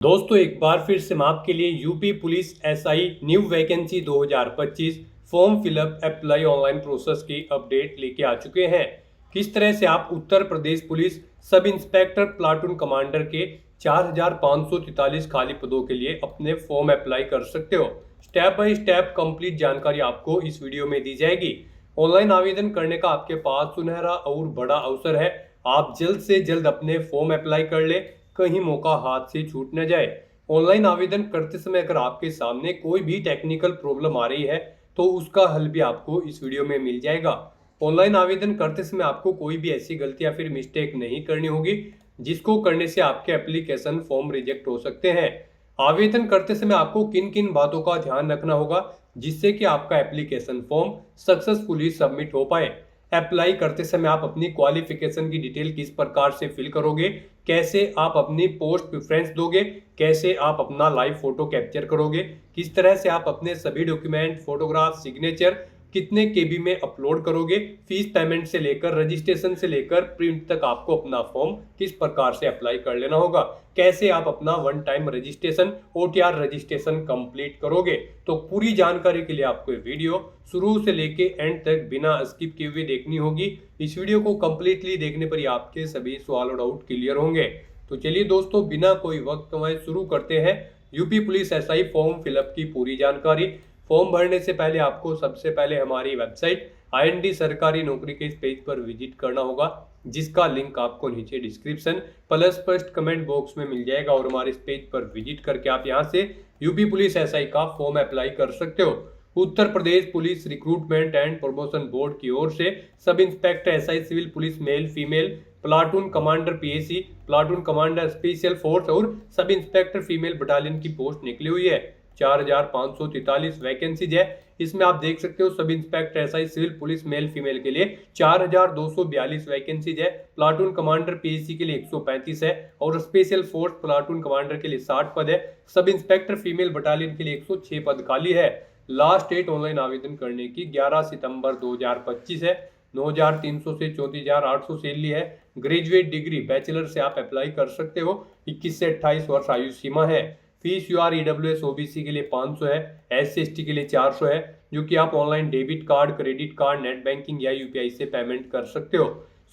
दोस्तों एक बार फिर से मैं आपके लिए UP police SI new vacancy 2025 form fill up apply online process की अपडेट लेके आ चुके हैं। किस तरह से आप Uttar Pradesh police sub inspector platoon commander के 4543 खाली पदों के लिए अपने फॉर्म अप्लाई कर सकते हो। स्टेप बाय स्टेप कंप्लीट जानकारी आपको इस वीडियो में दी जाएगी। ऑनलाइन आवेदन करने का आपके पास सुनहरा और बड़ा अवसर है। आप जल्द से जल्द अपने फॉर्म अप्लाई कर ले, कहीं मौका हाथ से छूट न जाए। ऑनलाइन आवेदन करते समय अगर आपके सामने कोई भी टेक्निकल प्रॉब्लम आ रही है तो उसका हल भी आपको इस वीडियो में मिल जाएगा। ऑनलाइन आवेदन करते समय आपको कोई भी ऐसी गलती या फिर मिस्टेक नहीं करनी होगी जिसको करने से आपके एप्लीकेशन फॉर्म रिजेक्ट हो सकते हैं। आवेदन करते समय आपको किन किन बातों का ध्यान रखना होगा जिससे कि आपका एप्लीकेशन फॉर्म सक्सेसफुली सबमिट हो पाए। अप्लाई करते समय आप अपनी क्वालिफिकेशन की डिटेल किस प्रकार से फिल करोगे, कैसे आप अपनी पोस्ट प्रेफरेंस दोगे, कैसे आप अपना लाइव फोटो कैप्चर करोगे, किस तरह से आप अपने सभी डॉक्यूमेंट, फोटोग्राफ, सिग्नेचर कितने केबी में अपलोड करोगे, फीस पेमेंट से लेकर रजिस्ट्रेशन से लेकर प्रिंट तक आपको अपना फॉर्म किस प्रकार से अप्लाई कर लेना होगा, कैसे आप अपना one time registration OTR registration complete करोगे। तो पूरी जानकारी के लिए आपको वीडियो शुरू से लेके एंड तक बिना स्किप किए हुए देखनी होगी। इस वीडियो को कंप्लीटली देखने पर ही आपके सभी सवाल और डाउट क्लियर होंगे। तो चलिए दोस्तों बिना कोई वक्त गंवाए शुरू करते हैं UP police SI form fill up की पूरी जानकारी। फॉर्म भरने से पहले आपको सबसे पहले हमारी वेबसाइट आईएनडी सरकारी नौकरी के इस पेज पर विजिट करना होगा, जिसका लिंक आपको नीचे description plus first comment box में मिल जाएगा। और हमारे इस पेज पर विजिट करके आप यहां से यूपी पुलिस एसआई का फॉर्म अप्लाई कर सकते हो। Uttar Pradesh police recruitment and promotion board की ओर से sub inspector SI civil police male female, platoon commander PAC, platoon commander special force और सब इंस्पेक्टर फीमेल बटालियन की पोस्ट निकली हुई है। 4543 वैकेंसीज है। इसमें आप देख सकते हो सब inspector SI civil police male female के लिए 4242 वैकेंसीज है, प्लाटून कमांडर पीएसी के लिए 135 है और स्पेशल फोर्स प्लाटून कमांडर के लिए 60 पद है। सब इंस्पेक्टर फीमेल बटालियन के लिए 106 पद खाली है। लास्ट डेट ऑनलाइन आवेदन करने की 11 सितंबर 2025 है। 9300 से 34800 सैलरी है। ग्रेजुएट डिग्री बैचलर से आप अप्लाई कर सकते हो। 21 से 28 वर्ष आयु सीमा है। फीस यूआर ईडब्ल्यूएस ओबीसी के लिए 500 है, एससी/एसटी के लिए 400 है, जो कि आप online debit card, credit card, net banking या यूपीआई से पेमेंट कर सकते हो।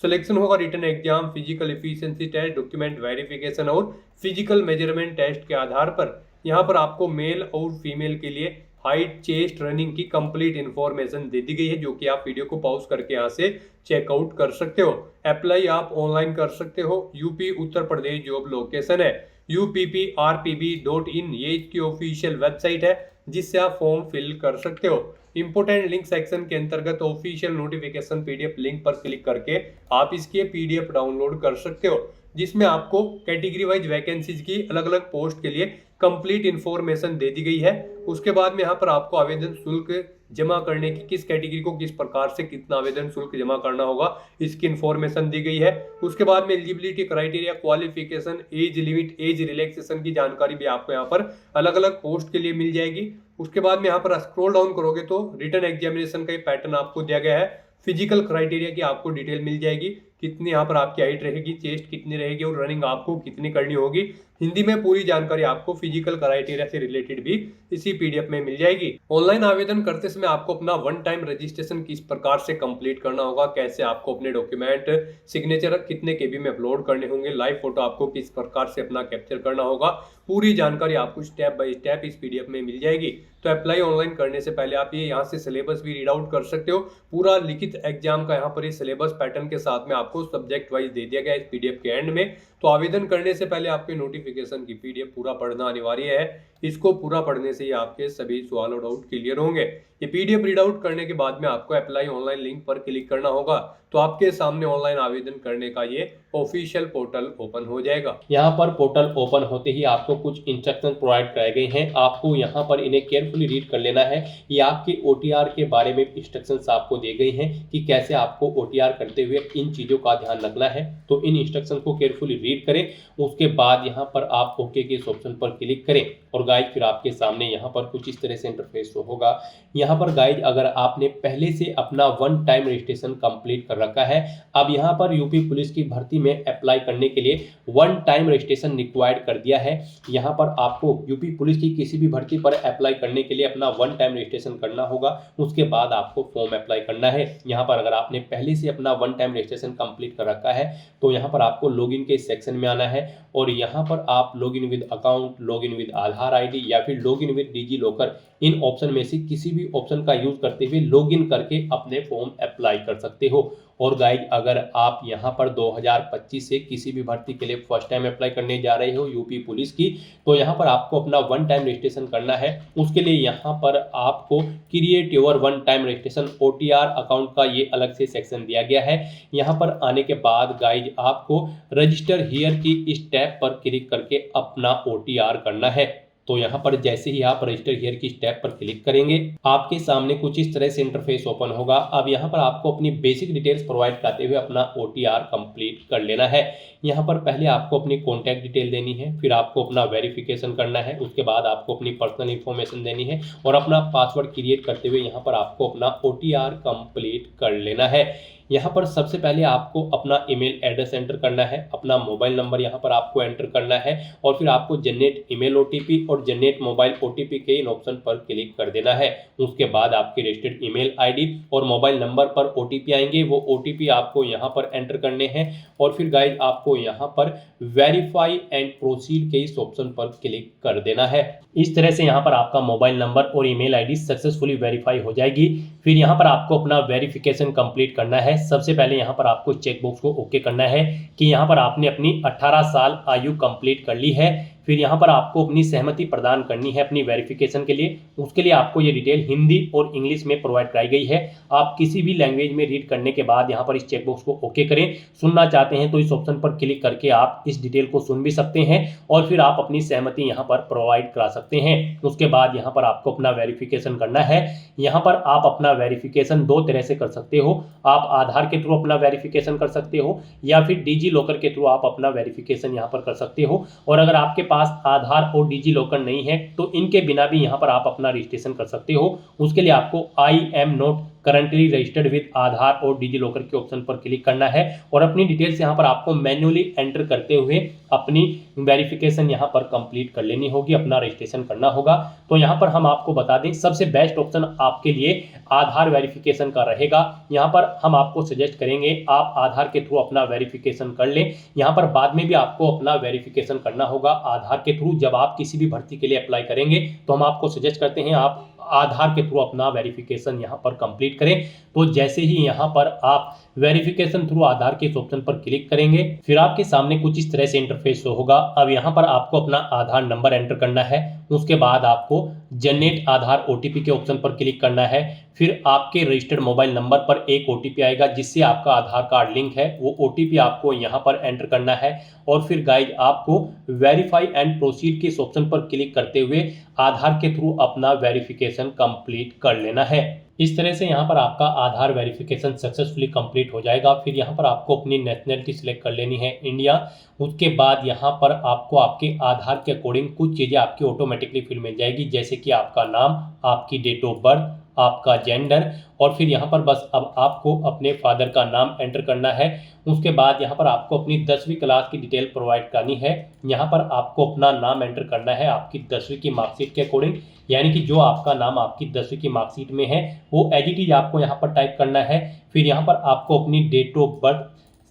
सिलेक्शन होगा written exam, physical efficiency test, document verification और फिजिकल मेजरमेंट टेस्ट के आधार पर। यहाँ पर आपको मेल और फीमेल के लिए हाइट, चेस्ट, रनिंग की कंप्लीट इंफॉर्मेशन दे दी गई है, जो कि आप वीडियो को पॉज करके यहाँ से चेकआउट कर सकते हो। अप्लाई आप ऑनलाइन कर सकते हो। UP Uttar Pradesh job location है UPPRPB.in, ये इसकी ऑफिशियल वेबसाइट है जिससे आप फॉर्म फिल कर सकते हो। इंपोर्टेंट लिंक सेक्शन के अंतर्गत ऑफिशियल नोटिफिकेशन पीडीएफ लिंक पर क्लिक करके आप इसके पीडीएफ डाउनलोड कर सकते हो, जिसमें आपको कैटेगरी वाइज वैकेंसीज की अलग अलग पोस्ट के लिए कंप्लीट इंफॉर्मेशन दे दी गई है। उसके बाद में यहाँ पर आपको आवेदन शुल्क जमा करने की, किस कैटेगरी को किस प्रकार से कितना आवेदन शुल्क जमा करना होगा, इसकी इंफॉर्मेशन दी गई है। उसके बाद में eligibility criteria, qualification, age limit, age relaxation की जानकारी भी आपको यहाँ पर अलग अलग पोस्ट के लिए मिल जाएगी। उसके बाद में यहाँ पर स्क्रॉल डाउन करोगे तो रिटन एग्जामिनेशन का पैटर्न आपको दिया गया है। फिजिकल क्राइटेरिया की आपको डिटेल मिल जाएगी, कितनी यहाँ पर आपकी हाइट रहेगी, चेस्ट कितनी रहेगी और रनिंग आपको कितनी करनी होगी। हिंदी में पूरी जानकारी आपको फिजिकल क्राइटेरिया से रिलेटेड भी इसी पीडीएफ में मिल जाएगी। ऑनलाइन आवेदन करते समय आपको अपना वन टाइम रजिस्ट्रेशन किस प्रकार से कंप्लीट करना होगा, कैसे आपको अपने डॉक्यूमेंट, सिग्नेचर कितने केबी में अपलोड करने होंगे, लाइव फोटो आपको किस प्रकार से अपना कैप्चर करना होगा, पूरी जानकारी आपको स्टेप बाय स्टेप इस पीडीएफ में मिल जाएगी। तो अप्लाई ऑनलाइन करने से पहले आप ये यहाँ से सिलेबस भी रीड आउट कर सकते हो। पूरा लिखित एग्जाम का यहाँ पर ये सिलेबस पैटर्न के साथ में आपको सब्जेक्ट वाइज दे दिया गया है इस पीडीएफ के एंड में। तो आवेदन करने से पहले आपके नोटिफिकेशन की पीडीएफ पूरा पढ़ना अनिवार्य है। इसको पूरा पढ़ने से ही आपके सभी सवाल और डाउट क्लियर होंगे। ये पीडीएफ रीड आउट करने के बाद में आपको अप्लाई ऑनलाइन लिंक पर क्लिक करना होगा, तो आपके सामने ऑनलाइन आवेदन करने का ये ऑफिशियल पोर्टल ओपन हो जाएगा। यहाँ पर पोर्टल ओपन होते ही आपको कुछ इंस्ट्रक्शन प्रोवाइड कराए गए हैं। आपको यहाँ पर इन्हें केयरफुली रीड कर लेना है। ये आपके ओटीआर के बारे में इंस्ट्रक्शंस आपको दिए गए हैं कि कैसे आपको ओटीआर करते हुए इन चीज़ों का ध्यान रखना है। तो इन इंस्ट्रक्शन को केयरफुली रीड करें। उसके बाद यहाँ पर आप ओके के इस ऑप्शन पर क्लिक करें और गाइज फिर आपके सामने यहाँ पर कुछ इस तरह से इंटरफेस शो होगा। यहाँ पर गाइज अगर आपने पहले से अपना वन टाइम रजिस्ट्रेशन कंप्लीट कर रखा है, अब यहाँ पर यूपी पुलिस की भर्ती में अप्लाई करने के लिए वन टाइम रजिस्ट्रेशन रिक्वायर्ड कर दिया है। यहाँ पर आपको यूपी पुलिस की किसी भी भर्ती पर अप्लाई करने के लिए अपना वन टाइम रजिस्ट्रेशन करना होगा, उसके बाद आपको फॉर्म अप्लाई करना है। यहाँ पर अगर आपने पहले से अपना वन टाइम रजिस्ट्रेशन कंप्लीट कर रखा है तो यहाँ पर आपको लॉगिन के सेक्शन में आना है और यहाँ पर आप login with account, login with Aadhaar ID या फिर लॉगिन विद डिजी लॉकर, इन ऑप्शन में से किसी भी ऑप्शन का यूज करते हुए लॉगिन करके अपने फॉर्म अप्लाई कर सकते हो। और गाइज अगर आप यहाँ पर 2025 से किसी भी भर्ती के लिए फर्स्ट टाइम अप्लाई करने जा रहे हो यूपी पुलिस की, तो यहाँ पर आपको अपना वन टाइम रजिस्ट्रेशन करना है। उसके लिए यहाँ पर आपको create your one time registration OTR account का ये अलग से सेक्शन दिया गया है। यहाँ पर आने के बाद गाइज आपको रजिस्टर हियर की इस टैब पर क्लिक करके अपना OTR करना है। तो यहाँ पर जैसे ही आप रजिस्टर हियर की स्टेप पर क्लिक करेंगे आपके सामने कुछ इस तरह से इंटरफेस ओपन होगा। अब यहाँ पर आपको अपनी बेसिक डिटेल्स प्रोवाइड करते हुए अपना OTR कंप्लीट कर लेना है। यहाँ पर पहले आपको अपनी कॉन्टैक्ट डिटेल देनी है, फिर आपको अपना वेरिफिकेशन करना है, उसके बाद आपको अपनी पर्सनल इंफॉर्मेशन देनी है और अपना पासवर्ड क्रिएट करते हुए यहाँ पर आपको अपना OTR कंप्लीट कर लेना है। यहाँ पर सबसे पहले आपको अपना ईमेल एड्रेस एंटर करना है, अपना मोबाइल नंबर यहाँ पर आपको एंटर करना है और फिर आपको जनरेट ईमेल OTP और जनरेट मोबाइल OTP के इन ऑप्शन पर क्लिक कर देना है। उसके बाद आपके रजिस्टर्ड ईमेल आईडी और मोबाइल नंबर पर OTP आएंगे, वो OTP आपको यहाँ पर एंटर करने हैं और फिर गाइज आपको यहाँ पर वेरीफाई एंड प्रोसीड के इस ऑप्शन पर क्लिक कर देना है। इस तरह से यहाँ पर आपका मोबाइल नंबर और ईमेल आईडी सक्सेसफुली वेरीफाई हो जाएगी। फिर यहाँ पर आपको अपना वेरिफिकेशन कंप्लीट करना है। सबसे पहले यहाँ पर आपको चेक बॉक्स को ओके करना है कि यहाँ पर आपने अपनी 18 साल आयु कंप्लीट कर ली है। फिर यहाँ पर आपको अपनी सहमति प्रदान करनी है अपनी वेरिफिकेशन के लिए। उसके लिए आपको ये डिटेल हिंदी और इंग्लिश में प्रोवाइड कराई गई है। आप किसी भी लैंग्वेज में रीड करने के बाद यहाँ पर इस चेकबॉक्स को ओके करें। सुनना चाहते हैं तो इस ऑप्शन पर क्लिक करके आप इस डिटेल को सुन भी सकते हैं और फिर आप अपनी सहमति यहाँ पर प्रोवाइड करा सकते हैं। उसके बाद यहाँ पर आपको अपना वेरिफिकेशन करना है। यहाँ पर आप अपना वेरिफिकेशन दो तरह से कर सकते हो। आप आधार के थ्रू अपना वेरिफिकेशन कर सकते हो या फिर डिजी लॉकर के थ्रू आप अपना वेरिफिकेशन यहाँ पर कर सकते हो। और अगर आपके पास आधार और डिजी लॉकर नहीं है तो इनके बिना भी यहाँ पर आप अपना रजिस्ट्रेशन कर सकते हो। उसके लिए आपको I am not currently registered with Aadhaar और डिजी लॉकर के ऑप्शन पर क्लिक करना है और अपनी डिटेल्स यहाँ पर आपको मैन्युअली एंटर करते हुए अपनी वेरिफिकेशन यहाँ पर कंप्लीट कर लेनी होगी, अपना रजिस्ट्रेशन करना होगा। तो यहाँ पर हम आपको बता दें सबसे बेस्ट ऑप्शन आपके लिए आधार वेरिफिकेशन का रहेगा। यहाँ पर हम आपको सजेस्ट करेंगे आप आधार के थ्रू अपना वेरिफिकेशन कर लें। यहाँ पर बाद में भी आपको अपना वेरिफिकेशन करना होगा आधार के थ्रू। जब आप किसी भी भर्ती के लिए अप्लाई करेंगे तो हम आपको सजेस्ट करते हैं आप आधार के थ्रू अपना वेरिफिकेशन यहाँ पर कंप्लीट करें। तो जैसे ही यहाँ पर आप वेरिफिकेशन थ्रू आधार के इस ऑप्शन पर क्लिक करेंगे फिर आपके सामने कुछ इस तरह से इंटरफेस शो होगा। अब यहाँ पर आपको अपना आधार नंबर एंटर करना है। उसके बाद आपको जनरेट आधार OTP के ऑप्शन पर क्लिक करना है। फिर आपके रजिस्टर्ड मोबाइल नंबर पर एक OTP आएगा जिससे आपका आधार कार्ड लिंक है, वो OTP आपको यहाँ पर एंटर करना है और फिर गाइज आपको वेरीफाई एंड प्रोसीड के इस ऑप्शन पर क्लिक करते हुए आधार के थ्रू अपना वेरिफिकेशन कंप्लीट कर लेना है। इस तरह से यहाँ पर आपका आधार वेरिफिकेशन सक्सेसफुली कंप्लीट हो जाएगा। फिर यहाँ पर आपको अपनी नेशनलिटी सिलेक्ट कर लेनी है इंडिया। उसके बाद यहाँ पर आपको आपके आधार के अकॉर्डिंग कुछ चीज़ें आपकी ऑटोमेटिकली फिल मिल जाएगी, जैसे कि आपका नाम, आपकी डेट ऑफ बर्थ, आपका जेंडर और फिर यहाँ पर बस अब आपको अपने फादर का नाम एंटर करना है। उसके बाद यहाँ पर आपको अपनी 10वीं क्लास की डिटेल प्रोवाइड करनी है। यहाँ पर आपको अपना नाम एंटर करना है आपकी 10वीं की मार्कशीट के अकॉर्डिंग, यानी कि जो आपका नाम आपकी 10वीं की मार्कशीट में है वो एज इट इज आपको यहाँ पर टाइप करना है। फिर यहाँ पर आपको अपनी डेट ऑफ बर्थ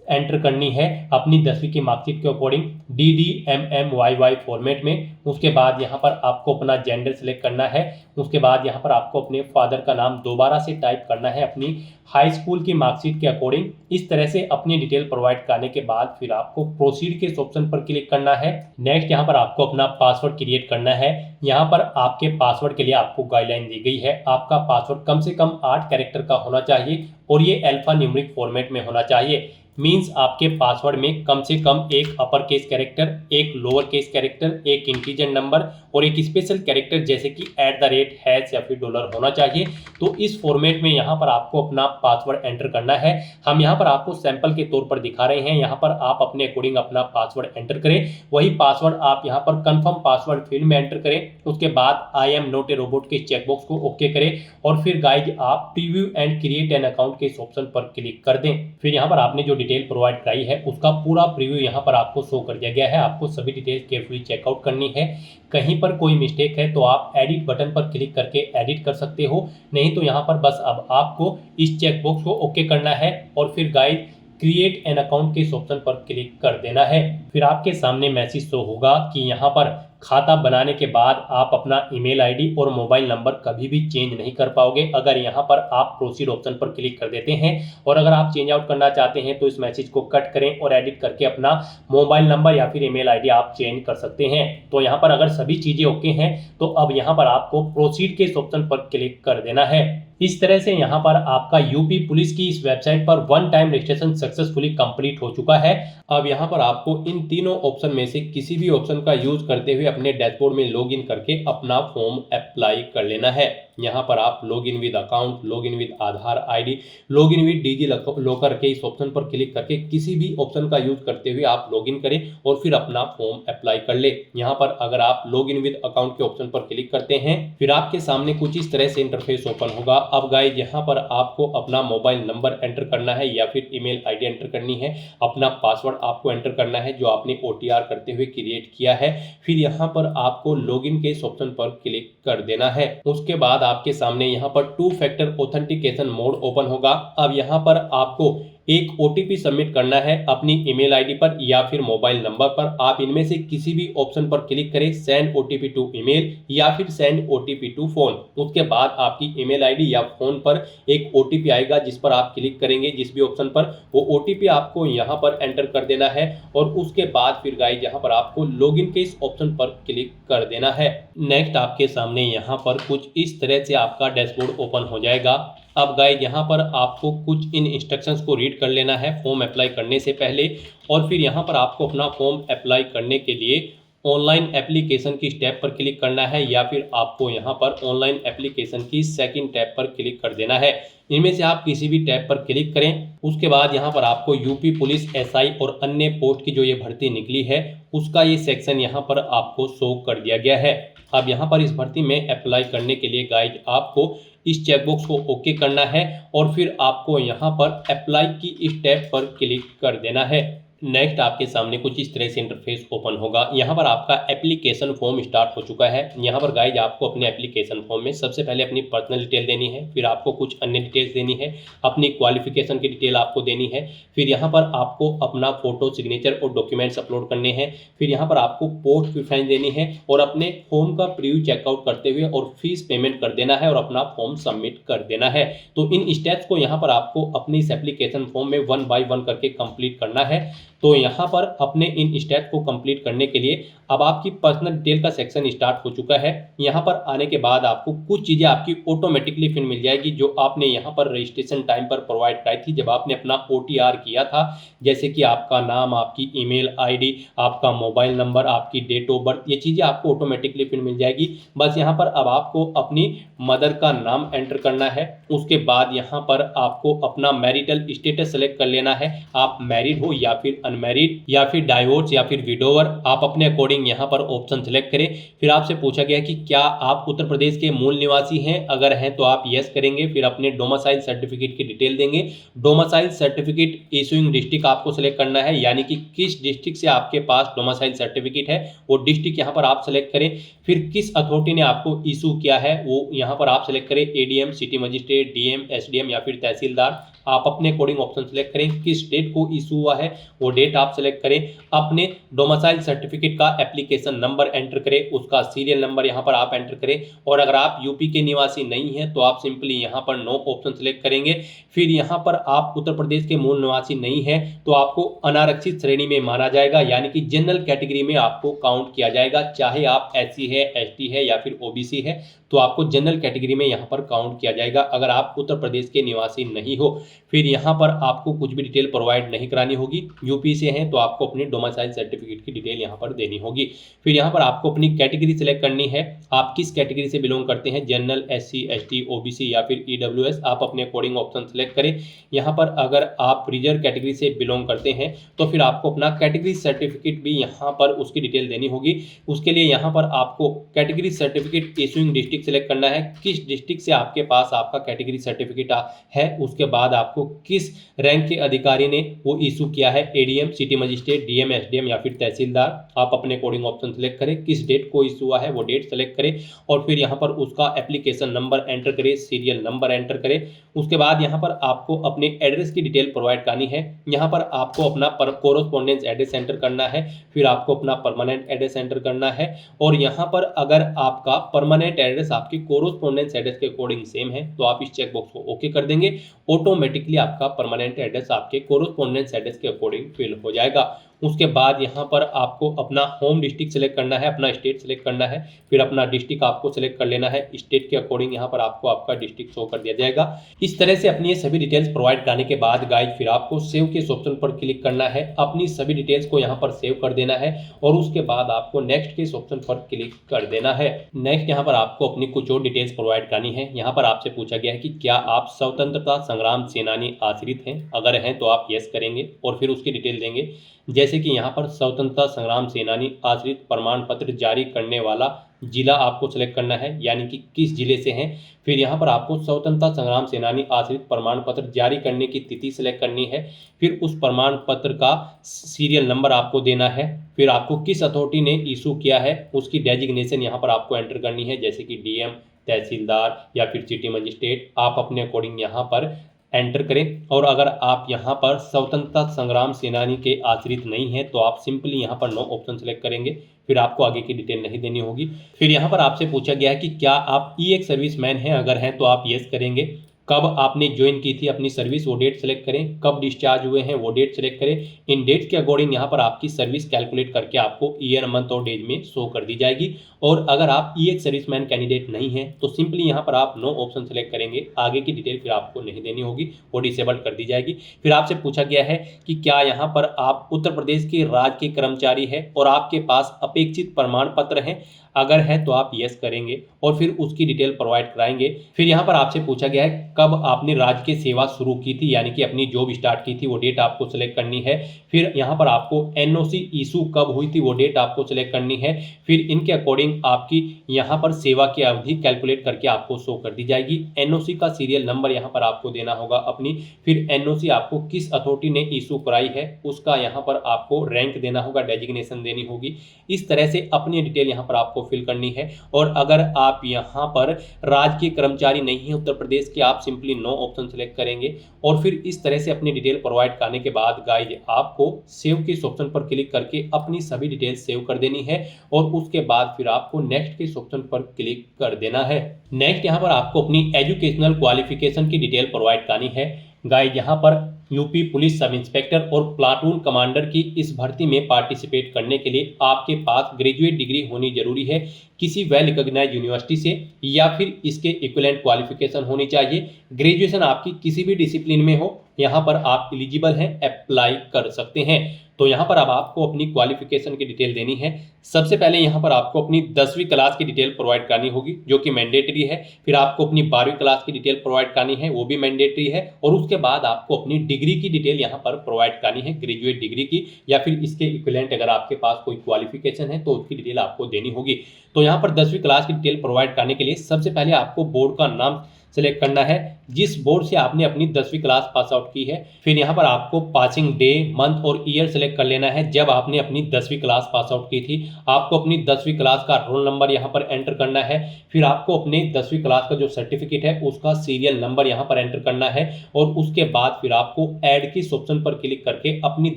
एंटर करनी है अपनी 10वीं की मार्कशीट के अकॉर्डिंग DDMMYY फॉर्मेट में। उसके बाद यहाँ पर आपको अपना जेंडर सेलेक्ट करना है। उसके बाद यहाँ पर आपको अपने फादर का नाम दोबारा से टाइप करना है अपनी हाई स्कूल की मार्कशीट के अकॉर्डिंग। इस तरह से अपनी डिटेल प्रोवाइड करने के बाद फिर आपको प्रोसीड के इस ऑप्शन पर क्लिक करना है। नेक्स्ट यहाँ पर आपको अपना पासवर्ड क्रिएट करना है। यहाँ पर आपके पासवर्ड के लिए आपको गाइडलाइन दी गई है। आपका पासवर्ड कम से कम 8 कैरेक्टर का होना चाहिए और ये अल्फा न्यूमेरिक फॉर्मेट में होना चाहिए। मीन्स आपके पासवर्ड में कम से कम एक अपर केस कैरेक्टर, एक लोअर केस कैरेक्टर, एक इंटीजर नंबर और एक स्पेशल कैरेक्टर जैसे कि @ या फिर डॉलर होना चाहिए। तो इस फॉर्मेट में यहाँ पर आपको अपना पासवर्ड एंटर करना है। हम यहाँ पर आपको सैंपल के तौर पर दिखा रहे हैं। यहाँ पर आप अपने अकॉर्डिंग अपना पासवर्ड एंटर करें। वही पासवर्ड आप यहाँ पर कंफर्म पासवर्ड फील्ड में एंटर करें। उसके बाद आई एम नॉट ए रोबोट के चेकबॉक्स को ओके करें और फिर गाइड आप preview and create an account के इस ऑप्शन पर क्लिक कर दें। फिर यहाँ पर आपने जो डिटेल प्रोवाइड कराई है उसका पूरा प्रीव्यू यहाँ पर आपको शो कर दिया गया है। आपको सभी डिटेल केयरफुली चेकआउट करनी है। कहीं पर कोई मिस्टेक है तो आप एडिट बटन पर क्लिक करके एडिट कर सकते हो, नहीं तो यहाँ पर बस अब आपको इस चेकबॉक्स को ओके करना है और फिर गाइड क्रिएट एन अकाउंट के इस ऑप्शन पर क्लिक कर देना है। फिर आपके सामने मैसेज शो होगा कि यहाँ पर खाता बनाने के बाद आप अपना ईमेल आईडी और मोबाइल नंबर कभी भी चेंज नहीं कर पाओगे अगर यहाँ पर आप प्रोसीड ऑप्शन पर क्लिक कर देते हैं। और अगर आप चेंज आउट करना चाहते हैं तो इस मैसेज को कट करें और एडिट करके अपना मोबाइल नंबर या फिर ईमेल आईडी आप चेंज कर सकते हैं। तो यहाँ पर अगर सभी चीज़ें ओके हैं तो अब यहाँ पर आपको प्रोसीड के इस ऑप्शन पर क्लिक कर देना है। इस तरह से यहाँ पर आपका यूपी पुलिस की इस वेबसाइट पर one time registration successfully complete हो चुका है। अब यहाँ पर आपको इन तीनों ऑप्शन में से किसी भी ऑप्शन का यूज करते हुए अपने डैशबोर्ड में लॉगिन करके अपना फॉर्म अप्लाई कर लेना है। यहाँ पर आप login with account, login with Aadhaar ID, login with DigiLocker के इस ऑप्शन पर क्लिक करके किसी भी ऑप्शन का यूज करते हुए आप लॉगिन करें और फिर अपना फॉर्म अप्लाई कर ले। यहाँ पर अगर आप लॉगिन विद अकाउंट के ऑप्शन पर क्लिक करते हैं फिर आपके सामने कुछ इस तरह से इंटरफेस ओपन होगा। अब गाइस यहाँ पर आपको अपना मोबाइल नंबर एंटर करना है या फिर ईमेल आईडी एंटर करनी है। अपना पासवर्ड आपको एंटर करना है जो आपने OTR करते हुए क्रिएट किया है। फिर यहाँ पर आपको लॉगिन के इस ऑप्शन पर क्लिक कर देना है। उसके बाद आपके सामने यहाँ पर 2 फैक्टर ऑथेंटिकेशन मोड ओपन होगा। अब यहाँ पर आपको एक OTP सबमिट करना है अपनी ईमेल आईडी पर या फिर मोबाइल नंबर पर। आप इनमें से किसी भी ऑप्शन पर क्लिक करें, सेंड OTP टू ईमेल या फिर सेंड OTP टू फोन। उसके बाद आपकी ईमेल आईडी या फोन पर एक OTP आएगा जिस पर आप क्लिक करेंगे जिस भी ऑप्शन पर, वो OTP आपको यहाँ पर एंटर कर देना है और उसके बाद फिर गाइस यहाँ पर आपको लॉगिन के इस ऑप्शन पर क्लिक कर देना है। नेक्स्ट आपके सामने यहाँ पर कुछ इस तरह से आपका डैशबोर्ड ओपन हो जाएगा। अब गाइस यहाँ पर आपको कुछ इन इंस्ट्रक्शंस को रीड कर लेना है फॉर्म अप्लाई करने से पहले और फिर यहाँ पर आपको अपना फॉर्म अप्लाई करने के लिए ऑनलाइन एप्लीकेशन की स्टेप पर क्लिक करना है या फिर आपको यहाँ पर ऑनलाइन एप्लीकेशन की सेकंड टैब पर क्लिक कर देना है। इनमें से आप किसी भी टैब पर क्लिक करें। उसके बाद यहाँ पर आपको यूपी पुलिस SI और अन्य पोस्ट की जो ये भर्ती निकली है उसका ये सेक्शन यहाँ पर आपको शो कर दिया गया है। अब यहाँ पर इस भर्ती में अप्लाई करने के लिए गाइड आपको इस चेकबॉक्स को ओके करना है और फिर आपको यहाँ पर अप्लाई की इस टैब पर क्लिक कर देना है। नेक्स्ट आपके सामने कुछ इस तरह से इंटरफेस ओपन होगा। यहाँ पर आपका एप्लीकेशन फॉर्म स्टार्ट हो चुका है। यहाँ पर गाइज आपको अपने एप्लीकेशन फॉर्म में सबसे पहले अपनी पर्सनल डिटेल देनी है, फिर आपको कुछ अन्य डिटेल्स देनी है, अपनी क्वालिफिकेशन की डिटेल आपको देनी है, फिर यहाँ पर आपको अपना फोटो, सिग्नेचर और डॉक्यूमेंट्स अपलोड करने हैं, फिर यहाँ पर आपको पोस्ट प्रेफरेंस देनी है और अपने फॉर्म का प्रीव्यू चेकआउट करते हुए और फीस पेमेंट कर देना है और अपना फॉर्म सबमिट कर देना है। तो इन स्टेप्स को यहाँ पर आपको अपनी इस एप्लीकेशन फॉर्म में 1 बाय 1 करके कंप्लीट करना है। तो यहाँ पर अपने इन स्टेप को कंप्लीट करने के लिए अब आपकी पर्सनल डिटेल का सेक्शन स्टार्ट हो चुका है। यहाँ पर आने के बाद आपको कुछ चीज़ें आपकी ऑटोमेटिकली फिर मिल जाएगी जो आपने यहाँ पर रजिस्ट्रेशन टाइम पर प्रोवाइड कराई थी जब आपने अपना OTR किया था, जैसे कि आपका नाम, आपकी ईमेल आईडी, आपका मोबाइल नंबर, आपकी डेट ऑफ बर्थ, ये चीज़ें आपको ऑटोमेटिकली फिर मिल जाएगी। बस यहाँ पर अब आपको अपनी मदर का नाम एंटर करना है। उसके बाद यहाँ पर आपको अपना मैरिटल स्टेटस सेलेक्ट कर लेना है, आप मैरिड हो या फिर अनमैरिड या फिर डाइवोर्स या फिर विडोवर, आप अपने अकॉर्डिंग यहाँ पर ऑप्शन सेलेक्ट करें। फिर आपसे पूछा गया कि क्या आप उत्तर प्रदेश के मूल निवासी हैं, अगर हैं तो आप यस करेंगे। फिर अपने डोमिसाइल सर्टिफिकेट की डिटेल देंगे। डोमिसाइल सर्टिफिकेट इशूइंग डिस्ट्रिक्ट आपको सेलेक्ट करना है, यानी कि किस डिस्ट्रिक्ट से आपके पास डोमिसाइल सर्टिफिकेट है वो डिस्ट्रिक्ट यहाँ पर आप सेलेक्ट करें। फिर किस अथॉरिटी ने आपको इशू किया है वो यहाँ पर आप सेलेक्ट करें, ADM, city magistrate, DM, SDM या फिर तहसीलदार। आप अपने अकॉर्डिंग ऑप्शन सेलेक्ट करें। किस डेट को इशू हुआ है वो डेट आप सेलेक्ट करें, अपने डोमिसाइल सर्टिफिकेट का एप्लीकेशन नंबर एंटर करें, उसका सीरियल नंबर यहाँ पर आप एंटर करें। और अगर आप यूपी के निवासी नहीं हैं तो आप सिंपली यहाँ पर नो ऑप्शन सेलेक्ट करेंगे। फिर यहाँ पर आप उत्तर प्रदेश के मूल निवासी नहीं हैं तो आपको अनारक्षित श्रेणी में माना जाएगा, यानी कि जनरल कैटेगरी में आपको काउंट किया जाएगा। चाहे आप SC है, ST है या फिर OBC है तो आपको जनरल कैटेगरी में यहाँ पर काउंट किया जाएगा अगर आप उत्तर प्रदेश के निवासी नहीं हो। फिर यहाँ पर आपको कुछ भी डिटेल प्रोवाइड नहीं करानी होगी। यूपी से हैं तो आपको अपनी डोमिसाइल सर्टिफिकेट की डिटेल यहाँ पर देनी होगी। फिर यहाँ पर आपको अपनी कैटेगरी सेलेक्ट करनी है, आप किस कैटेगरी से बिलोंग करते हैं, जनरल, SC, ST, OBC या फिर EWS, आप अपने अकॉर्डिंग ऑप्शन सेलेक्ट करें। यहाँ पर अगर आप रिजर्व कैटेगरी से बिलोंग करते हैं तो फिर आपको अपना कैटेगरी सर्टिफिकेट भी यहाँ पर उसकी डिटेल देनी होगी। उसके लिए यहाँ पर आपको category certificate issuing district select करना है, किस डिस्ट्रिक्ट से आपके पास आपका कैटेगरी सर्टिफिकेट है। उसके बाद आपको किस रैंक के अधिकारी ने वो इशू किया है, ADM, city magistrate, DM, SDM या फिर तहसीलदार, आप अपने अकॉर्डिंग ऑप्शन सेलेक्ट करें। किस डेट को इशू हुआ है वो डेट सेलेक्ट करें और फिर यहाँ पर उसका एप्लीकेशन नंबर एंटर करें, सीरियल नंबर एंटर करें। उसके बाद यहाँ पर आपको अपने एड्रेस की डिटेल प्रोवाइड करनी है। यहाँ पर आपको अपना कोरोस्पोंडेंस एड्रेस एंटर करना है, फिर आपको अपना परमानेंट एड्रेस एंटर करना है। और यहाँ पर अगर आपका परमानेंट एड्रेस आपकी कोरोस्पोंडेंस एड्रेस के अकॉर्डिंग सेम है तो आप इस चेकबॉक्स को ओके कर देंगे। ऑटोमेटिकली आपका परमानेंट एड्रेस आपके कोरोस्पोंडेंस एड्रेस के अकॉर्डिंग फिल हो जाएगा। उसके बाद यहाँ पर आपको अपना होम डिस्ट्रिक्ट सेलेक्ट करना है, अपना स्टेट सेलेक्ट करना है, फिर अपना डिस्ट्रिक्ट आपको सेलेक्ट कर लेना है। स्टेट के अकॉर्डिंग यहाँ पर आपको आपका डिस्ट्रिक्ट शो कर दिया जाएगा। इस तरह से अपनी ये सभी डिटेल्स प्रोवाइड करने के बाद गाइज फिर आपको सेव के ऑप्शन पर क्लिक करना है, अपनी सभी डिटेल्स को यहाँ पर सेव कर देना है और उसके बाद आपको नेक्स्ट के ऑप्शन पर क्लिक कर देना है। नेक्स्ट यहाँ पर आपको अपनी कुछ और डिटेल्स प्रोवाइड करनी है। यहाँ पर आपसे पूछा गया है कि क्या आप स्वतंत्रता संग्राम सेनानी आश्रित हैं, अगर हैं तो आप यस करेंगे और फिर उसकी डिटेल देंगे। जैसे कि यहाँ पर स्वतंत्रता संग्राम सेनानी आश्रित प्रमाण पत्र जारी करने वाला जिला आपको सेलेक्ट करना है, यानी कि किस जिले से हैं। फिर यहाँ पर आपको स्वतंत्रता संग्राम सेनानी आश्रित प्रमाण पत्र जारी करने की तिथि सेलेक्ट करनी है, फिर उस प्रमाण पत्र का सीरियल नंबर आपको देना है, फिर आपको किस अथॉरिटी ने इशू किया है उसकी डेजिग्नेशन यहाँ पर आपको एंटर करनी है, जैसे कि DM, तहसीलदार या फिर सिटी मजिस्ट्रेट, आप अपने अकॉर्डिंग यहाँ पर एंटर करें। और अगर आप यहाँ पर स्वतंत्रता संग्राम सेनानी के आश्रित नहीं हैं तो आप सिंपली यहाँ पर नो ऑप्शन सेलेक्ट करेंगे, फिर आपको आगे की डिटेल नहीं देनी होगी। फिर यहाँ पर आपसे पूछा गया है कि क्या आप EX सर्विसमैन हैं, अगर हैं तो आप यस करेंगे। कब आपने ज्वाइन की थी अपनी सर्विस वो डेट सेलेक्ट करें, कब डिस्चार्ज हुए हैं वो डेट सेलेक्ट करें। इन डेट्स के अकॉर्डिंग यहाँ पर आपकी सर्विस कैलकुलेट करके आपको ईयर, मंथ और डेज में शो कर दी जाएगी। और अगर आप EX सर्विसमैन कैंडिडेट नहीं हैं तो सिंपली यहाँ पर आप नो ऑप्शन सेलेक्ट करेंगे, आगे की डिटेल फिर आपको नहीं देनी होगी, वो डिसेबल कर दी जाएगी। फिर आपसे पूछा गया है कि क्या यहाँ पर आप उत्तर प्रदेश के राज्य के कर्मचारी हैं और आपके पास अपेक्षित प्रमाण पत्र हैं, अगर है तो आप यस करेंगे और फिर उसकी डिटेल प्रोवाइड कराएंगे। फिर यहाँ पर आपसे पूछा गया है कब आपने राज्य की सेवा शुरू की थी, यानी कि अपनी जॉब स्टार्ट की थी, वो डेट आपको सेलेक्ट करनी है। फिर यहाँ पर आपको NOC इशू कब हुई थी वो डेट आपको सेलेक्ट करनी है। फिर इनके अकॉर्डिंग आपकी यहाँ पर सेवा की अवधि कैलकुलेट करके आपको शो कर दी जाएगी। NOC का सीरियल नंबर यहाँ पर आपको देना होगा अपनी, फिर NOC आपको किस अथॉरिटी ने इशू कराई है उसका यहाँ पर आपको रैंक देना होगा, डेजिग्नेशन देनी होगी। इस तरह से अपनी डिटेल यहाँ पर आपको फिल करनी है। और अगर आप यहाँ पर राज्य के कर्मचारी नहीं है उत्तर प्रदेश के, आप सिंपली नो ऑप्शन सेलेक्ट करेंगे और फिर इस तरह से अपनी डिटेल प्रोवाइड करने के बाद गाइज आपको सेव के ऑप्शन पर क्लिक करके अपनी सभी डिटेल सेव कर देनी है और उसके बाद फिर आपको नेक्स्ट के ऑप्शन पर क्लिक कर देना है। नेक्स्ट यहाँ पर आपको अपनी एजुकेशनल क्वालिफिकेशन की डिटेल प्रोवाइड करनी है। गाइज यहाँ पर यूपी पुलिस सब इंस्पेक्टर और प्लाटून कमांडर की इस भर्ती में पार्टिसिपेट करने के लिए आपके पास ग्रेजुएट डिग्री होनी जरूरी है, किसी वेल रिकॉग्नाइज्ड यूनिवर्सिटी से, या फिर इसके इक्विवेलेंट क्वालिफिकेशन होनी चाहिए। ग्रेजुएशन आपकी किसी भी डिसिप्लिन में हो, यहाँ पर आप एलिजिबल हैं, अप्लाई कर सकते हैं। तो यहाँ पर अब आपको अपनी क्वालिफिकेशन की डिटेल देनी है। सबसे पहले यहाँ पर आपको अपनी 10वीं क्लास की डिटेल प्रोवाइड करनी होगी जो कि मैंडेटरी है। फिर आपको अपनी 12वीं क्लास की डिटेल प्रोवाइड करनी है, वो भी मैंडेटरी है। और उसके बाद आपको अपनी डिग्री की डिटेल यहाँ पर प्रोवाइड करनी है, ग्रेजुएट डिग्री की या फिर इसके इक्विवेलेंट अगर आपके पास कोई क्वालिफिकेशन है तो उसकी डिटेल आपको देनी होगी। तो यहाँ पर 10वीं क्लास की डिटेल प्रोवाइड करने के लिए सबसे पहले आपको बोर्ड का नाम सेलेक्ट करना है। जिस बोर्ड से आपने अपनी 10वीं क्लास पास आउट की है। फिर यहाँ पर आपको पासिंग डे, मंथ और ईयर सेलेक्ट कर लेना है जब आपने अपनी 10वीं क्लास पास आउट की थी। आपको अपनी 10वीं क्लास का रोल नंबर यहाँ पर एंटर करना है। फिर आपको अपनी 10वीं क्लास का जो सर्टिफिकेट है उसका सीरियल नंबर यहाँ पर एंटर करना है और उसके बाद फिर आपको ऐड किस ऑप्शन पर क्लिक करके अपनी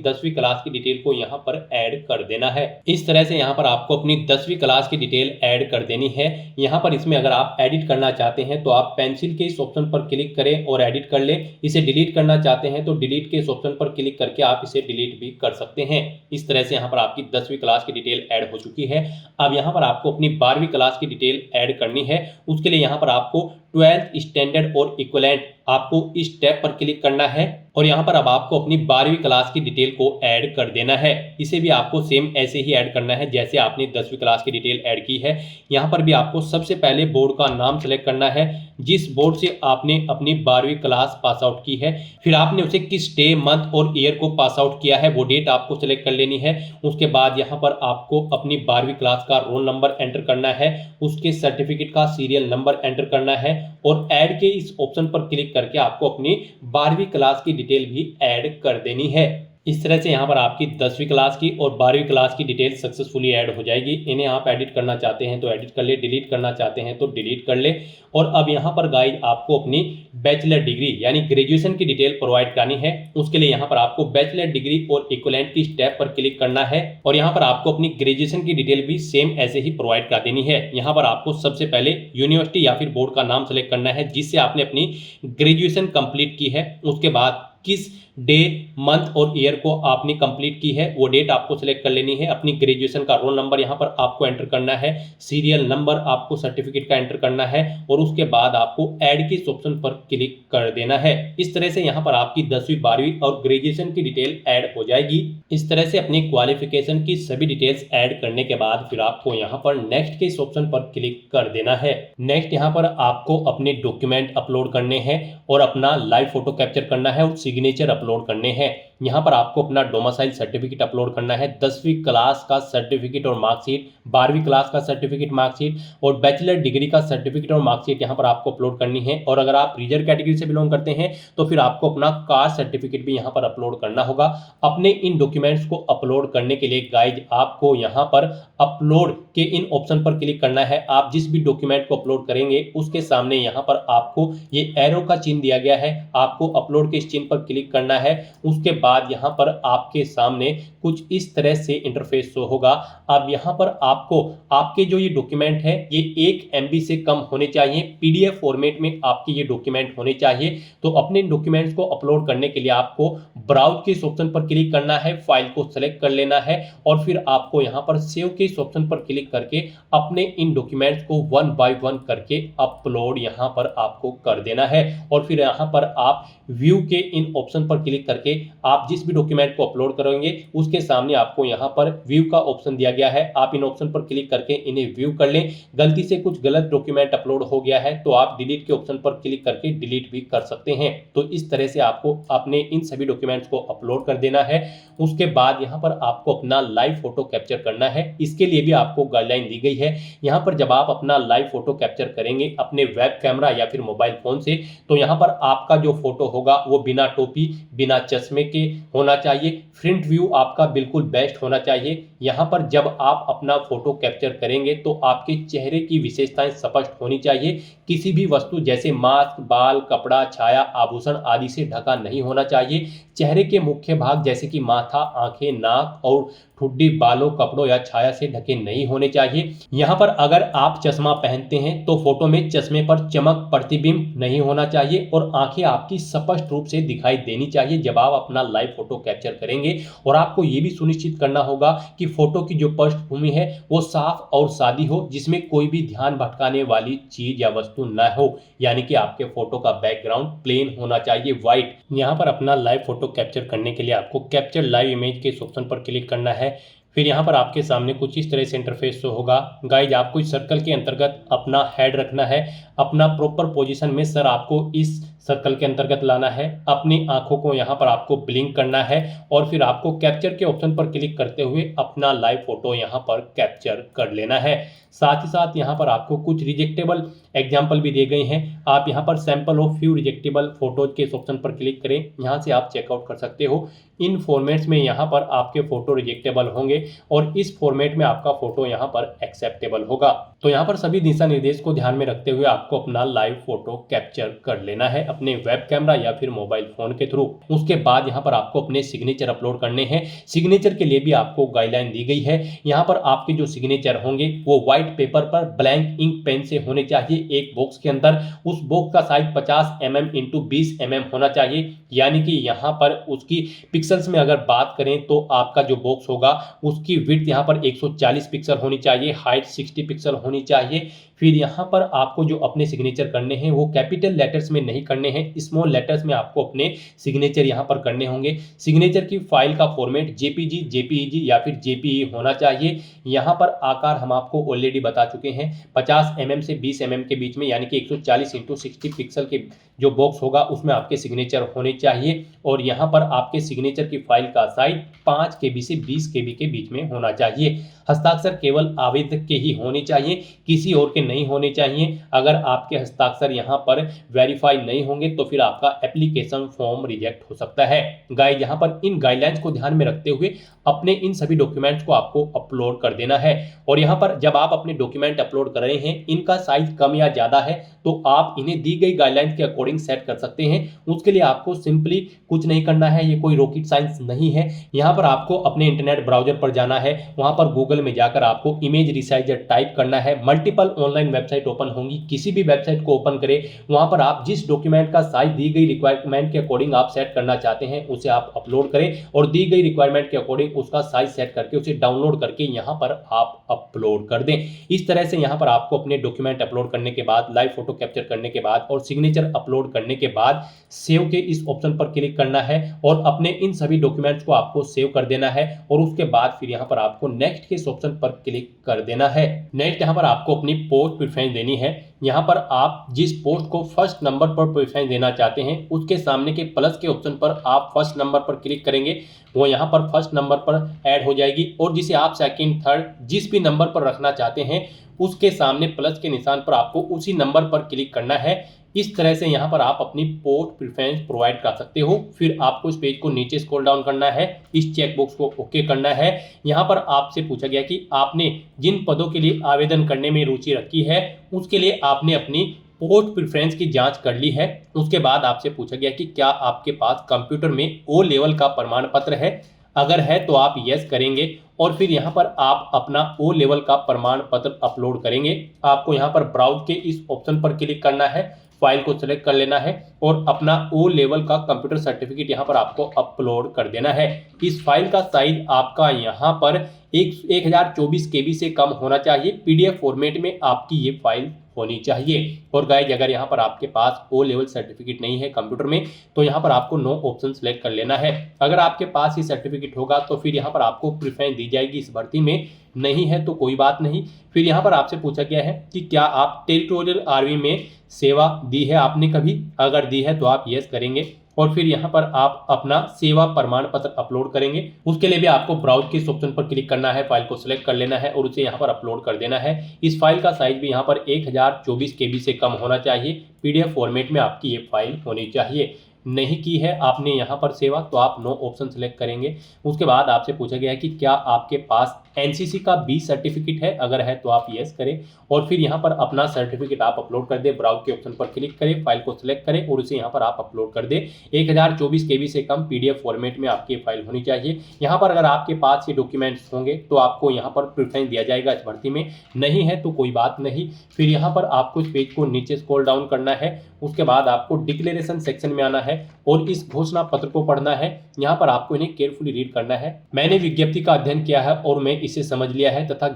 10वीं क्लास की डिटेल को यहाँ पर ऐड कर देना है। इस तरह से यहाँ पर आपको अपनी 10वीं क्लास की डिटेल ऐड कर देनी है। यहाँ पर इसमें अगर आप एडिट करना चाहते हैं तो आप पेंसिल के इस ऑप्शन पर क्लिक करें और एडिट कर ले। इसे डिलीट करना चाहते हैं तो डिलीट के इस ऑप्शन पर क्लिक करके आप इसे डिलीट भी कर सकते हैं। इस तरह से यहाँ पर आपकी 10वीं क्लास की डिटेल ऐड हो चुकी है। अब यहाँ पर आपको अपनी 12वीं क्लास की डिटेल ऐड करनी है। उसके लिए यहाँ पर आपको 12th स्टैंडर्ड और इक्विवेलेंट आपको इस टैब पर क्लिक करना है और यहाँ पर अब आपको अपनी 12वीं क्लास की डिटेल को ऐड कर देना है। इसे भी आपको सेम ऐसे ही ऐड करना है जैसे आपने 10वीं क्लास की डिटेल ऐड की है। यहाँ पर भी आपको सबसे पहले बोर्ड का नाम सेलेक्ट करना है जिस बोर्ड से आपने अपनी 12वीं क्लास पास आउट की है। फिर आपने उसे किस डे, मंथ और ईयर को पास आउट किया है वो डेट आपको सेलेक्ट कर लेनी है। उसके बाद यहाँ पर आपको अपनी 12वीं क्लास का रोल नंबर एंटर करना है, उसके सर्टिफिकेट का सीरियल नंबर एंटर करना है और ऐड के इस ऑप्शन पर क्लिक करके आपको अपनी 12वीं क्लास की डिटेल भी ऐड कर देनी है। इस तरह से यहाँ पर आपकी 10वीं क्लास की और 12वीं क्लास की डिटेल सक्सेसफुली ऐड हो जाएगी। इन्हें आप एडिट करना चाहते हैं तो एडिट कर ले, डिलीट करना चाहते हैं तो डिलीट कर ले। और अब यहाँ पर गाइस आपको अपनी बैचलर डिग्री यानी ग्रेजुएशन की डिटेल प्रोवाइड करानी है। उसके लिए यहाँ पर आपको बैचलर डिग्री और इक्विवेलेंट की स्टेप पर क्लिक करना है और यहाँ पर आपको अपनी ग्रेजुएशन की डिटेल भी सेम ऐसे ही प्रोवाइड करा देनी है। यहाँ पर आपको सबसे पहले यूनिवर्सिटी या फिर बोर्ड का नाम सेलेक्ट करना है जिससे आपने अपनी ग्रेजुएशन कंप्लीट की है। उसके बाद किस डे, मंथ और ईयर को आपने कंप्लीट की है वो डेट आपको सिलेक्ट कर लेनी है। अपनी ग्रेजुएशन का रोल नंबर यहाँ पर आपको एंटर करना है, सीरियल नंबर आपको सर्टिफिकेट का एंटर करना है और उसके बाद आपको ऐड के ऑप्शन पर क्लिक कर देना है। इस तरह से यहाँ पर आपकी 10वीं, 12वीं और ग्रेजुएशन की डिटेल ऐड हो जाएगी। इस तरह से अपनी क्वालिफिकेशन की सभी डिटेल्स ऐड करने के बाद फिर आपको यहाँ पर नेक्स्ट के इस ऑप्शन पर क्लिक कर देना है। नेक्स्ट यहाँ पर आपको अपने डॉक्यूमेंट अपलोड करने हैं और अपना लाइव फोटो कैप्चर करना है और सिग्नेचर अपलोड करने हैं। यहाँ पर आपको अपना डोमिसाइल सर्टिफिकेट अपलोड करना है, 10वीं क्लास का सर्टिफिकेट और मार्कशीट, 12वीं क्लास का सर्टिफिकेट मार्कशीट और बैचलर डिग्री का सर्टिफिकेट और मार्कशीट यहाँ पर आपको अपलोड करनी है। और अगर आप रिजर्व कैटेगरी से बिलोंग करते हैं तो फिर आपको अपना कास्ट सर्टिफिकेट भी यहाँ पर अपलोड करना होगा। अपने इन डॉक्यूमेंट्स को अपलोड करने के लिए गाइज आपको यहाँ पर अपलोड के इन ऑप्शन पर क्लिक करना है। आप जिस भी डॉक्यूमेंट को अपलोड करेंगे उसके सामने यहाँ पर आपको ये एरो का चिन्ह दिया गया है, आपको अपलोड के इस चिन्ह पर क्लिक करना है। उसके बाद यहाँ पर आपके सामने कुछ इस तरह से इंटरफेस शो होगा। अब यहाँ पर आपको आपके जो ये डॉक्यूमेंट है ये 1 MB से कम होने चाहिए, PDF फॉर्मेट में आपके ये डॉक्यूमेंट होने चाहिए। तो अपने डॉक्यूमेंट्स को अपलोड करने के लिए आपको ब्राउज के इस ऑप्शन पर क्लिक करना है, फाइल को सेलेक्ट कर लेना है और फिर आपको यहाँ पर सेव के इस ऑप्शन पर क्लिक करके अपने इन डॉक्यूमेंट्स को 1 by 1 करके अपलोड यहाँ पर आपको कर देना है। और फिर यहाँ पर आप व्यू के इन ऑप्शन पर क्लिक करके आप जिस भी डॉक्यूमेंट को अपलोड करेंगे उसके सामने आपको यहाँ पर व्यू का ऑप्शन दिया गया है, आप इन ऑप्शन पर क्लिक करके इन्हें व्यू कर लें। गलती से कुछ गलत डॉक्यूमेंट अपलोड हो गया है तो आप डिलीट के ऑप्शन पर क्लिक करके डिलीट भी कर सकते हैं। तो इस तरह से आपको अपने इन सभी डॉक्यूमेंट्स को अपलोड कर देना है। उसके बाद यहाँ पर आपको अपना लाइव फोटो कैप्चर करना है। इसके लिए भी आपको गाइडलाइन दी गई है। यहाँ पर जब आप अपना लाइव फोटो कैप्चर करेंगे अपने वेब कैमरा या फिर मोबाइल फोन से तो यहाँ पर आपका जो फोटो होगा वो बिना टोपी, बिना चश्मे के होना चाहिए। फ्रंट व्यू आपका बिल्कुल बेस्ट होना चाहिए। यहाँ पर जब आप अपना फोटो कैप्चर करेंगे तो आपके चेहरे की विशेषताएं स्पष्ट होनी चाहिए। किसी भी वस्तु जैसे मास्क, बाल, कपड़ा, छाया, आभूषण आदि से ढका नहीं होना चाहिए। चेहरे के मुख्य भाग जैसे कि माथा, आंखें, नाक और ठुड्डी बालों, कपड़ों या छाया से ढके नहीं होने चाहिए। यहाँ पर अगर आप चश्मा पहनते हैं तो फोटो में चश्मे पर चमक, प्रतिबिंब नहीं होना चाहिए और आंखें आपकी स्पष्ट रूप से दिखाई देनी चाहिए जब आप अपना लाइव फोटो कैप्चर करेंगे। और आपको ये भी सुनिश्चित करना होगा कि फोटो की जो पृष्ठभूमि है वो साफ और सादी हो, जिसमें कोई भी ध्यान भटकाने वाली चीज या वस्तु न हो, यानी कि आपके फोटो का बैकग्राउंड प्लेन होना चाहिए, व्हाइट। यहाँ पर अपना लाइव फोटो कैप्चर करने के लिए आपको कैप्चर लाइव इमेज के इस ऑप्शन पर क्लिक करना है। फिर यहाँ पर आपके सामने कुछ इस तरह से इंटरफेस शो होगा। गाइज आपको इस सर्कल के अंतर्गत अपना हेड रखना है। अपना प्रॉपर पोजीशन में सर आपको इस सर्कल के अंतर्गत लाना है, अपनी आंखों को यहाँ पर आपको ब्लिंक करना है और फिर आपको कैप्चर के ऑप्शन पर क्लिक करते हुए अपना लाइव फोटो यहाँ पर कैप्चर कर लेना है। साथ ही साथ यहाँ पर आपको कुछ रिजेक्टेबल एग्जाम्पल भी दिए गए हैं। आप यहाँ पर सैंपल ऑफ फ्यू रिजेक्टेबल फोटोज के इस ऑप्शन पर क्लिक करें, यहाँ से आप चेकआउट कर सकते हो। इन फॉर्मेट्स में यहाँ पर आपके फोटो रिजेक्टेबल होंगे और इस फॉर्मेट में आपका फोटो यहाँ पर एक्सेप्टेबल होगा। तो यहाँ पर सभी दिशा निर्देश को ध्यान में रखते हुए आपको अपना लाइव फोटो कैप्चर कर लेना है अपने वेब कैमरा या फिर मोबाइल फोन के थ्रू। उसके बाद यहाँ पर आपको अपने सिग्नेचर अपलोड करने हैं। सिग्नेचर के लिए भी आपको गाइडलाइन दी गई है। यहाँ पर आपके जो सिग्नेचर होंगे वो व्हाइट पेपर पर ब्लैंक इंक पेन से होने चाहिए एक बॉक्स के अंदर। उस बॉक्स का साइज 50 mm इंटू 20 mm होना चाहिए, यानी कि यहाँ पर उसकी पिक्सल्स में अगर बात करें तो आपका जो बॉक्स होगा उसकी विड्थ यहाँ पर 140 पिक्सल होनी चाहिए, हाइट 60 पिक्सल होनी चाहिए। फिर यहाँ पर आपको जो अपने सिग्नेचर करने हैं वो कैपिटल लेटर्स में नहीं करने हैं, स्मॉल लेटर्स में आपको अपने सिग्नेचर यहाँ पर करने होंगे। सिग्नेचर की फाइल का फॉर्मेट जेपीजी, जेपीईजी या फिर जेपीई होना चाहिए। यहाँ पर आकार हम आपको ऑलरेडी बता चुके हैं, 50 mm से 20 mm के बीच में, यानी कि 140 इंटू 60 पिक्सल के जो बॉक्स होगा उसमें आपके सिग्नेचर होने चाहिए। और यहाँ पर आपके सिग्नेचर की फाइल का साइज 5 KB से 20 KB के बीच में होना चाहिए। हस्ताक्षर केवल आवेदक के ही होने चाहिए, किसी और के नहीं होने चाहिए। अगर आपके हस्ताक्षर यहाँ पर वेरीफाई नहीं होंगे तो फिर आपका एप्लीकेशन फॉर्म रिजेक्ट हो सकता है। गाइस, यहाँ पर इन गाइडलाइंस को ध्यान में रखते हुए अपने इन सभी डॉक्यूमेंट्स को आपको अपलोड कर देना है। और यहाँ पर जब आप अपने डॉक्यूमेंट अपलोड कर रहे हैं, इनका साइज कम या ज़्यादा है तो आप इन्हें दी गई गाइडलाइंस के अकॉर्डिंग सेट कर सकते हैं। उसके लिए आपको सिंपली कुछ नहीं करना है, ये कोई रॉकेट साइंस नहीं है। यहाँ पर आपको अपने इंटरनेट ब्राउजर पर जाना है, वहाँ पर गूगल में जाकर आपको इमेज रिसाइजर टाइप करना है। मल्टीपल ऑनलाइन वेबसाइट ओपन होंगी, किसी भी वेबसाइट को ओपन करें, वहाँ पर आप जिस डॉक्यूमेंट का साइज दी गई रिक्वायरमेंट के अकॉर्डिंग आप सेट करना चाहते हैं उसे आप अपलोड करें और दी गई रिक्वायरमेंट के अकॉर्डिंग उसका साइज सेट करके उसे डाउनलोड करके यहाँ पर आप अपलोड कर दें। इस तरह से यहाँ पर आपको अपने डॉक्यूमेंट अपलोड करने के बाद, लाइव फोटो कैप्चर करने के बाद और सिग्नेचर अपलोड करने के बाद सेव के इस ऑप्शन पर क्लिक करना है और अपने इन सभी डॉक्यूमेंट्स को आपको सेव कर देना है। और उसके बाद फिर यहाँ पर आपको नेक्स्ट के इस ऑप्शन पर क्लिक कर देना है। नेक्स्ट यहाँ पर आपको अपनी पोस्ट प्रेफरेंस देनी है। यहाँ पर आप जिस पोस्ट को फर्स्ट नंबर पर प्रेफरेंस देना चाहते हैं उसके सामने के प्लस के ऑप्शन पर आप फर्स्ट नंबर पर क्लिक करेंगे, वो यहाँ पर फर्स्ट नंबर पर ऐड हो जाएगी। और जिसे आप सेकंड, थर्ड जिस भी नंबर पर रखना चाहते हैं उसके सामने प्लस के निशान पर आपको उसी नंबर पर क्लिक करना है। इस तरह से यहाँ पर आप अपनी पोस्ट प्रेफरेंस प्रोवाइड कर सकते हो। फिर आपको इस पेज को नीचे स्क्रॉल डाउन करना है, इस चेकबॉक्स को ओके करना है। यहाँ पर आपसे पूछा गया कि आपने जिन पदों के लिए आवेदन करने में रुचि रखी है उसके लिए आपने अपनी पोस्ट प्रेफरेंस की जांच कर ली है। उसके बाद आपसे पूछा गया कि क्या आपके पास कंप्यूटर में ओ लेवल का प्रमाण पत्र है, अगर है तो आप यस करेंगे और फिर यहाँ पर आप अपना ओ लेवल का प्रमाण पत्र अपलोड करेंगे। आपको यहाँ पर ब्राउज के इस ऑप्शन पर क्लिक करना है, फाइल को सिलेक्ट कर लेना है और अपना ओ लेवल का कंप्यूटर सर्टिफिकेट यहाँ पर आपको अपलोड कर देना है। इस फाइल का साइज आपका यहाँ पर 1024 KB से कम होना चाहिए। PDF फॉर्मेट में आपकी ये फाइल होनी चाहिए। और गाइज, अगर यहाँ पर आपके पास ओ लेवल सर्टिफिकेट नहीं है कंप्यूटर में तो यहाँ पर आपको नो ऑप्शन सेलेक्ट कर लेना है। अगर आपके पास ये सर्टिफिकेट होगा तो फिर यहाँ पर आपको प्रेफरेंस दी जाएगी इस भर्ती में, नहीं है तो कोई बात नहीं। फिर यहाँ पर आपसे पूछा गया है कि क्या आप टेरिटोरियल आर्मी में सेवा दी है आपने कभी, अगर दी है तो आप यस करेंगे और फिर यहाँ पर आप अपना सेवा प्रमाण पत्र अपलोड करेंगे। उसके लिए भी आपको ब्राउज के इस ऑप्शन पर क्लिक करना है, फाइल को सिलेक्ट कर लेना है और उसे यहाँ पर अपलोड कर देना है। इस फाइल का साइज भी यहाँ पर 1024 KB से कम होना चाहिए। PDF फॉर्मेट में आपकी ये फाइल होनी चाहिए। नहीं की है आपने यहाँ पर सेवा तो आप नो ऑप्शन सेलेक्ट करेंगे। उसके बाद आपसे पूछा गया है कि क्या आपके पास NCC का B सर्टिफिकेट है, अगर है तो आप यस करें और फिर यहाँ पर अपना सर्टिफिकेट आप अपलोड कर दें। ब्राउज के ऑप्शन पर क्लिक करें, फाइल को सिलेक्ट करें और उसे यहाँ पर आप अपलोड कर दें। 1024 KB से कम PDF फॉर्मेट में आपकी फाइल होनी चाहिए। यहाँ पर अगर आपके पास ये डॉक्यूमेंट्स होंगे तो आपको यहाँ पर प्रेफरेंस दिया जाएगा इस भर्ती में, नहीं है तो कोई बात नहीं। फिर यहाँ पर आपको इस पेज को नीचे स्क्रॉल डाउन करना है। उसके बाद आपको डिक्लेरेशन सेक्शन में आना है और इस घोषणा पत्र को पढ़ना है। यहाँ पर आपको इन्हें केयरफुली रीड करना है। मैंने विज्ञप्ति का अध्ययन किया है और मैं इसे समझ लिया है तथा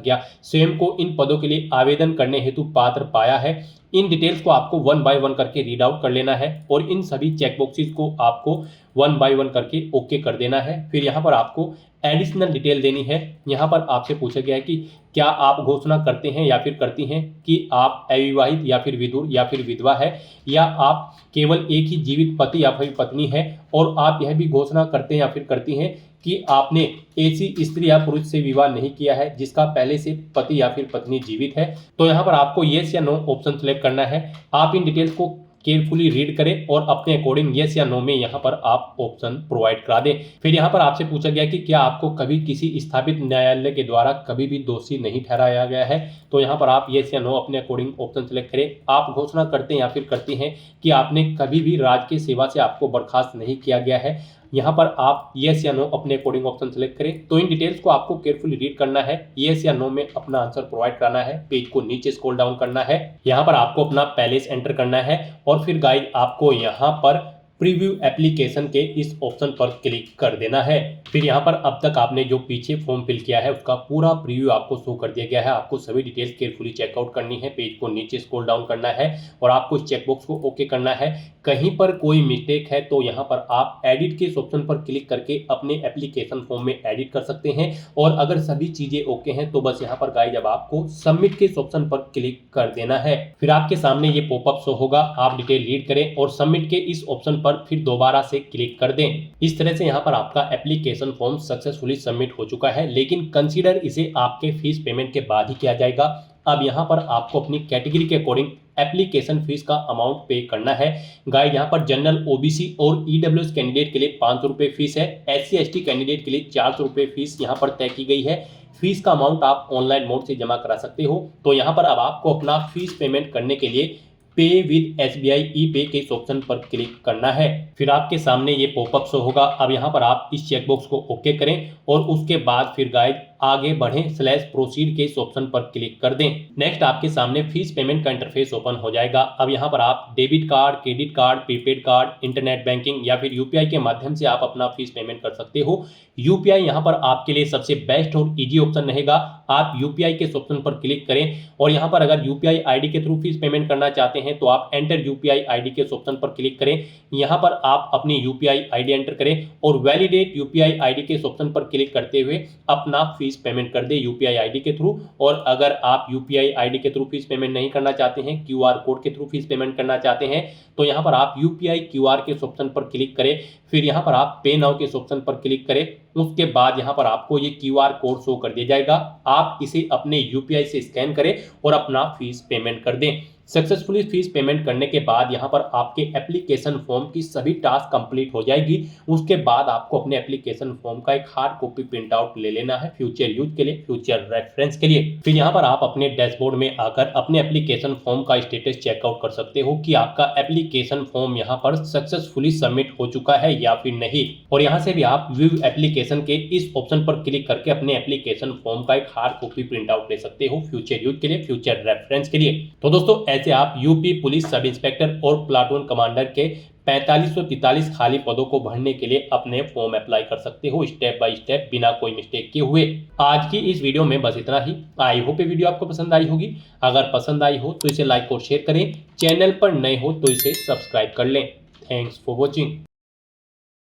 स्वयं को इन पदों के लिए आवेदन करने हेतु पात्र पाया है। इन डिटेल्स को आपको 1 बाय 1 करके रीड आउट कर लेना है और इन सभी चेक बॉक्सेस को आपको 1 बाय 1 करके ओके कर देना है। फिर यहाँ पर आपको एडिशनल डिटेल देनी है। यहाँ पर आपसे पूछा गया है कि क्या आप घोषणा करते हैं या फिर करती हैं कि आप अविवाहित या फिर विधुर या फिर विधवा है, या आप केवल एक ही जीवित पति या फिर पत्नी है, और आप यह भी घोषणा करते हैं या फिर करती हैं कि आपने ऐसी स्त्री या पुरुष से विवाह नहीं किया है जिसका पहले से पति या फिर पत्नी जीवित है। तो यहाँ पर आपको येस या नो ऑप्शन सेलेक्ट करना है। आप इन डिटेल्स को केयरफुली रीड करें और अपने अकॉर्डिंग येस या नो में यहाँ पर आप ऑप्शन प्रोवाइड करा दें। फिर यहाँ पर आपसे पूछा गया कि क्या आपको कभी किसी स्थापित न्यायालय के द्वारा कभी भी दोषी नहीं ठहराया गया है। तो यहाँ पर आप येस या नो अपने अकॉर्डिंग ऑप्शन सेलेक्ट करें। आप घोषणा करते हैं या फिर करती हैं कि आपने कभी भी राजकीय सेवा से आपको बर्खास्त नहीं किया गया है। यहाँ पर आप येस या नो अपने अकॉर्डिंग ऑप्शन सेलेक्ट करें। तो इन डिटेल्स को आपको केयरफुली रीड करना है, येस या नो में अपना आंसर प्रोवाइड कराना है, पेज को नीचे स्क्रॉल डाउन करना है, यहाँ पर आपको अपना पैलेस एंटर करना है और फिर गाइड आपको यहाँ पर प्रीव्यू एप्लीकेशन के इस ऑप्शन पर क्लिक कर देना है। फिर यहाँ पर अब तक आपने जो पीछे फॉर्म फिल किया है उसका पूरा प्रीव्यू आपको शो कर दिया गया है। आपको सभी डिटेल्स केयरफुली चेकआउट करनी है, पेज को नीचे स्क्रॉल डाउन करना है और आपको इस चेकबॉक्स को ओके करना है। कहीं पर कोई मिस्टेक है तो यहाँ पर आप एडिट के इस ऑप्शन पर क्लिक करके अपने एप्लीकेशन फॉर्म में एडिट कर सकते हैं। और अगर सभी चीजें ओके हैं तो बस यहाँ पर गाइज अब आपको सबमिट के इस ऑप्शन पर क्लिक कर देना है। फिर आपके सामने ये पॉपअप शो होगा, आप डिटेल रीड करें और सबमिट के इस ऑप्शन पर फिर दोबारा से क्लिक कर दें। इस तरह से यहाँ पर आपका एप्लीकेशन फॉर्म सक्सेसफुली सबमिट हो चुका है, लेकिन कंसीडर इसे आपके फीस पेमेंट के बाद ही किया जाएगा। अब यहाँ पर आपको अपनी कैटेगरी के अकॉर्डिंग एप्लीकेशन फीस का अमाउंट पे करना है। गाइड यहाँ पर जनरल, ओबीसी और ईडब्ल्यूएस कैंडिडेट के लिए 500 रुपये फीस है। एससी एसटी कैंडिडेट के लिए 400 रुपये फीस यहाँ पर तय की गई है। फीस का अमाउंट आप ऑनलाइन मोड से जमा करा सकते हो। तो यहाँ पर अब आपको अपना फीस पेमेंट करने के लिए पे विद SBI ई पे के इस ऑप्शन पर क्लिक करना है। फिर आपके सामने ये पॉपअप शो होगा। अब यहाँ पर आप इस चेकबॉक्स को ओके करें और उसके बाद फिर गाइड आगे बढ़ें /प्रोसीड के इस ऑप्शन पर क्लिक कर दें। नेक्स्ट आपके सामने फीस पेमेंट का इंटरफेस ओपन हो जाएगा। अब यहाँ पर आप debit card, credit card, prepaid card, internet banking या फिर यूपीआई के माध्यम से आप अपना फीस पेमेंट कर सकते हो। यूपीआई यहाँ पर आपके लिए सबसे बेस्ट और इजी ऑप्शन रहेगा। आप यूपीआई के इस ऑप्शन पर क्लिक करें और यहाँ पर अगर यूपीआई आईडी के थ्रू फीस पेमेंट करना चाहते हैं तो आप एंटर यूपीआई आईडी के इस ऑप्शन पर क्लिक करें। यहाँ पर आप अपनी यूपीआई आईडी एंटर करें और वैलिडेट यूपीआई आईडी के इस ऑप्शन पर क्लिक करते हुए अपना फीस पेमेंट कर दे यूपीआई आईडी के थ्रू। और अगर आप यूपीआई आईडी के थ्रू फीस पेमेंट नहीं करना चाहते हैं, क्यूआर कोड के थ्रू फीस पेमेंट करना चाहते हैं, तो यहाँ पर आप यूपीआई क्यूआर के इस ऑप्शन पर क्लिक करें। फिर यहाँ पर आप पे नाउ के इस ऑप्शन पर क्लिक करें। उसके बाद यहाँ पर आपको ये क्यूआर कोड शो कर दिया जाएगा। आप इसे अपने यूपीआई से स्कैन करें और अपना फीस पेमेंट कर दें। सक्सेसफुली फीस पेमेंट करने के बाद यहाँ पर आपके एप्लीकेशन फॉर्म की सभी टास्क कंप्लीट हो जाएगी। उसके बाद आपको अपने एप्लीकेशन फॉर्म का एक हार्ड कॉपी प्रिंट आउट ले लेना है फ्यूचर यूज के लिए, फ्यूचर रेफरेंस के लिए। फिर यहाँ पर आप अपने डैशबोर्ड में आकर अपने एप्लीकेशन फॉर्म का स्टेटस चेकआउट कर सकते हो कि आपका एप्लीकेशन फॉर्म यहाँ पर सक्सेसफुली सबमिट हो चुका है या फिर नहीं। और यहाँ से भी आप व्यू एप्लीकेशन के इस ऑप्शन पर क्लिक करके अपने एप्लीकेशन फॉर्म का एक हार्ड कॉपी प्रिंट आउट ले सकते हो फ्यूचर यूज के लिए, फ्यूचर रेफरेंस के लिए। तो दोस्तों ऐसे आप यूपी पुलिस सब इंस्पेक्टर और प्लाटून कमांडर के 4543 खाली पदों को भरने के लिए अपने फॉर्म अप्लाई कर सकते हो स्टेप बाय स्टेप, बिना कोई मिस्टेक किए हुए। आज की इस वीडियो में बस इतना ही। आई होप ये वीडियो आपको पसंद आई होगी। अगर पसंद आई हो तो इसे लाइक और शेयर करें। चैनल पर नए हो तो इसे सब्सक्राइब कर लें। Thanks for watching.